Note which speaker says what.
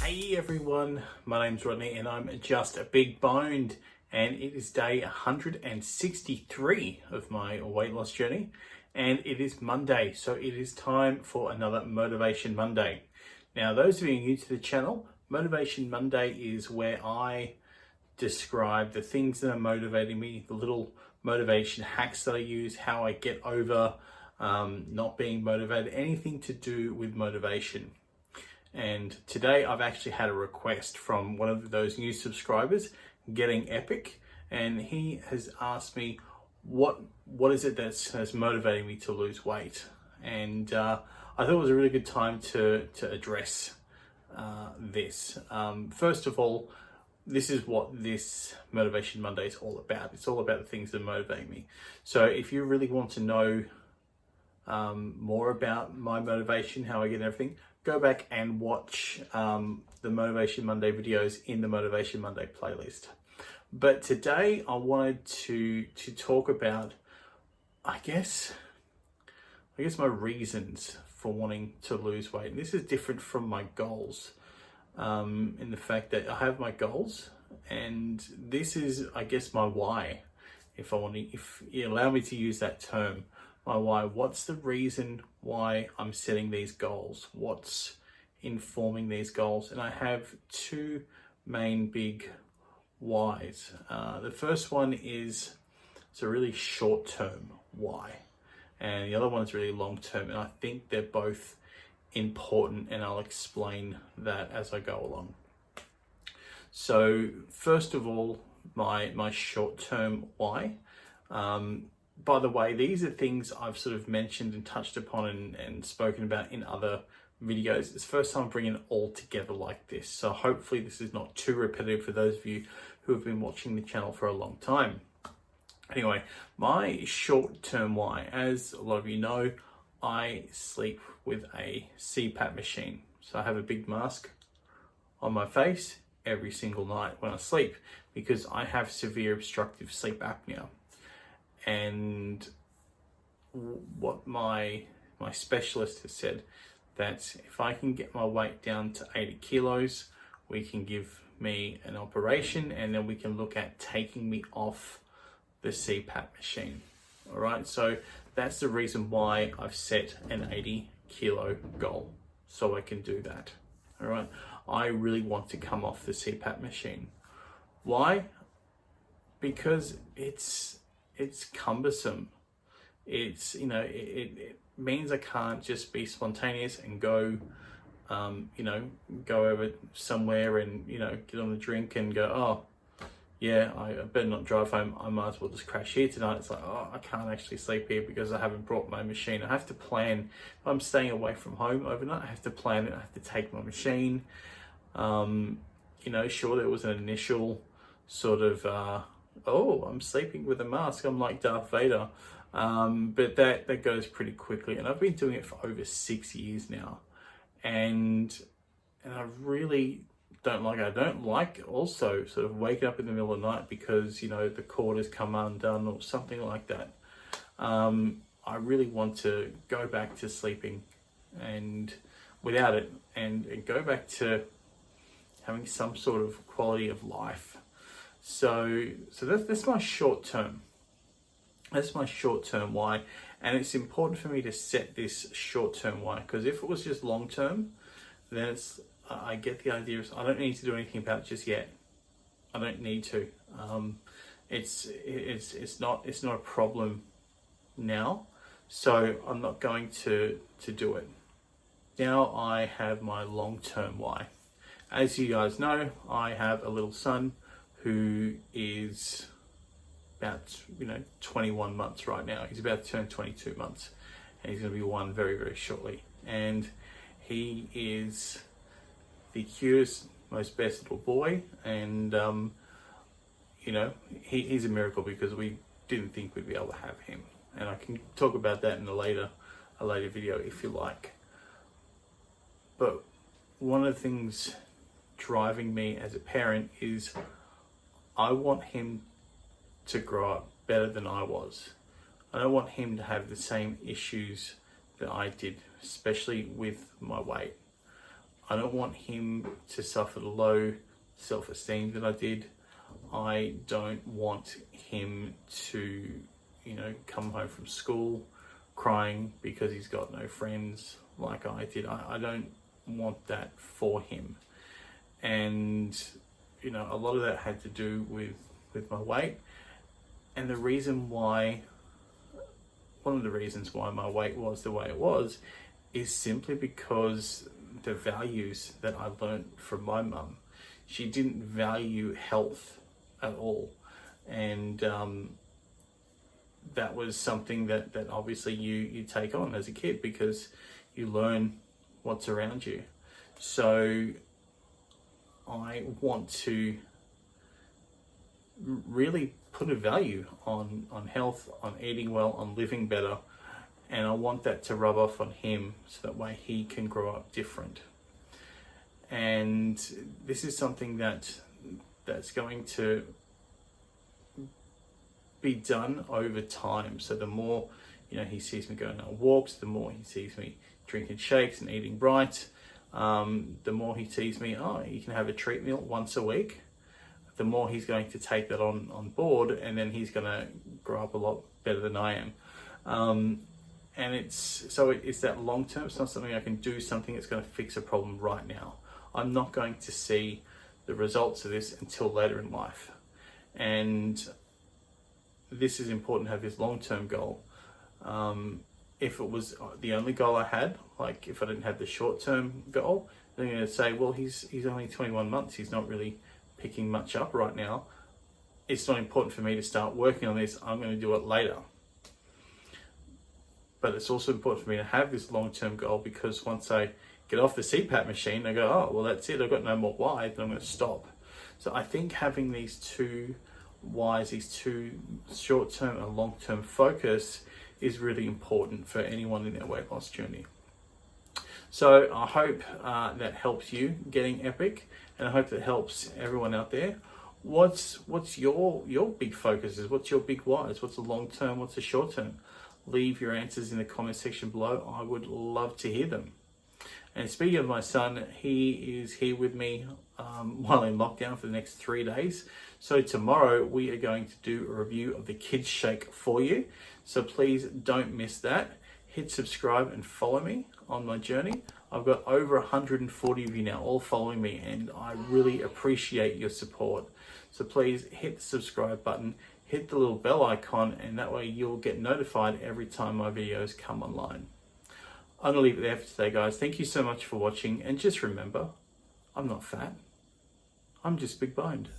Speaker 1: Hey everyone, my name's Rodney and I'm just a big boned, and it is day 163 of my weight loss journey, and it is Monday, so it is time for another Motivation Monday. Now, those of you new to the channel, Motivation Monday is where I describe the things that are motivating me, the little motivation hacks that I use, how I get over not being motivated, anything to do with motivation. And today I've actually had a request from one of those new subscribers, Getting Epic, and he has asked me what is it that's motivating me to lose weight. And I thought it was a really good time to address this. First of all, this is what this Motivation Monday is all about. It's all about the things that motivate me. So if you really want to know more about my motivation, how I get everything, go back and watch the Motivation Monday videos in the Motivation Monday playlist. But today I wanted to talk about, I guess my reasons for wanting to lose weight. And this is different from my goals, in the fact that I have my goals, and this is, I guess, my why. If you allow me to use that term, my why. What's the reason why I'm setting these goals? What's informing these goals? And I have two main big whys. The first one is, it's a really short-term why, and the other one is really long-term, and I think they're both important, and I'll explain that as I go along. So first of all, my short-term why. By the way, these are things I've sort of mentioned and touched upon and spoken about in other videos. It's the first time I'm bringing it all together like this. So hopefully this is not too repetitive for those of you who have been watching the channel for a long time. Anyway, my short-term why, as a lot of you know, I sleep with a CPAP machine. So I have a big mask on my face every single night when I sleep because I have severe obstructive sleep apnea. And what my specialist has said, that if I can get my weight down to 80 kilos, we can give me an operation, and then we can look at taking me off the CPAP machine. All right, so that's the reason why I've set an 80 kilo goal, so I can do that. All right, I really want to come off the CPAP machine. Why? Because it's cumbersome. It's, it means I can't just be spontaneous and go, go over somewhere and, get on a drink and go, oh, yeah, I better not drive home. I might as well just crash here tonight. It's like, oh, I can't actually sleep here because I haven't brought my machine. I have to plan. If I'm staying away from home overnight, I have to plan it. I have to take my machine. Sure, there was an initial sort of, oh, I'm sleeping with a mask, I'm like Darth Vader. But that goes pretty quickly. And I've been doing it for over 6 years now. And I really don't like it. I don't like also sort of waking up in the middle of the night because, the cord has come undone or something like that. I really want to go back to sleeping and without it, and go back to having some sort of quality of life. So that's my short term. That's my short term why, and it's important for me to set this short term why, because if it was just long term, then I get the idea of I don't need to do anything about it just yet. I don't need to. It's not a problem now, so I'm not going to do it. Now I have my long term why. As you guys know, I have a little son who is about 21 months right now. He's about to turn 22 months, and he's going to be one very, very shortly. And he is the cutest, most best little boy, and he's a miracle because we didn't think we'd be able to have him. And I can talk about that in a later video if you like. But one of the things driving me as a parent is I want him to grow up better than I was. I don't want him to have the same issues that I did, especially with my weight. I don't want him to suffer the low self-esteem that I did. I don't want him to, come home from school crying because he's got no friends like I did. I don't want that for him. And, a lot of that had to do with my weight. And one of the reasons why my weight was the way it was is simply because the values that I learned from my mum. She didn't value health at all. And that was something that obviously you take on as a kid because you learn what's around you. So I want to really put a value on health, on eating well, on living better, and I want that to rub off on him so that way he can grow up different. And this is something that's going to be done over time. So the more he sees me going on walks, the more he sees me drinking shakes and eating bright, the more he sees me, you can have a treat meal once a week, the more he's going to take that on board, and then he's going to grow up a lot better than I am. And it's that long term. It's not something I can do, something that's going to fix a problem right now. I'm not going to see the results of this until later in life. And this is important to have this long-term goal. If it was the only goal I had, like if I didn't have the short-term goal, then I'm going to say, well, he's only 21 months. He's not really picking much up right now. It's not important for me to start working on this. I'm going to do it later. But it's also important for me to have this long-term goal, because once I get off the CPAP machine, I go, oh, well, that's it. I've got no more why, then I'm going to stop. So I think having these two whys, these two short-term and long-term focus is really important for anyone in their weight loss journey. So I hope that helps you getting epic, and I hope that helps everyone out there. What's your big focuses? What's your big whys? What's the long term? What's the short term? Leave your answers in the comment section below. I would love to hear them. And speaking of my son, he is here with me while in lockdown for the next 3 days. So tomorrow we are going to do a review of the Kids Shake for you. So please don't miss that. Hit subscribe and follow me on my journey. I've got over 140 of you now all following me, and I really appreciate your support. So please hit the subscribe button, hit the little bell icon, and that way you'll get notified every time my videos come online. I'm going to leave it there for today, guys. Thank you so much for watching, and just remember, I'm not fat. I'm just big boned.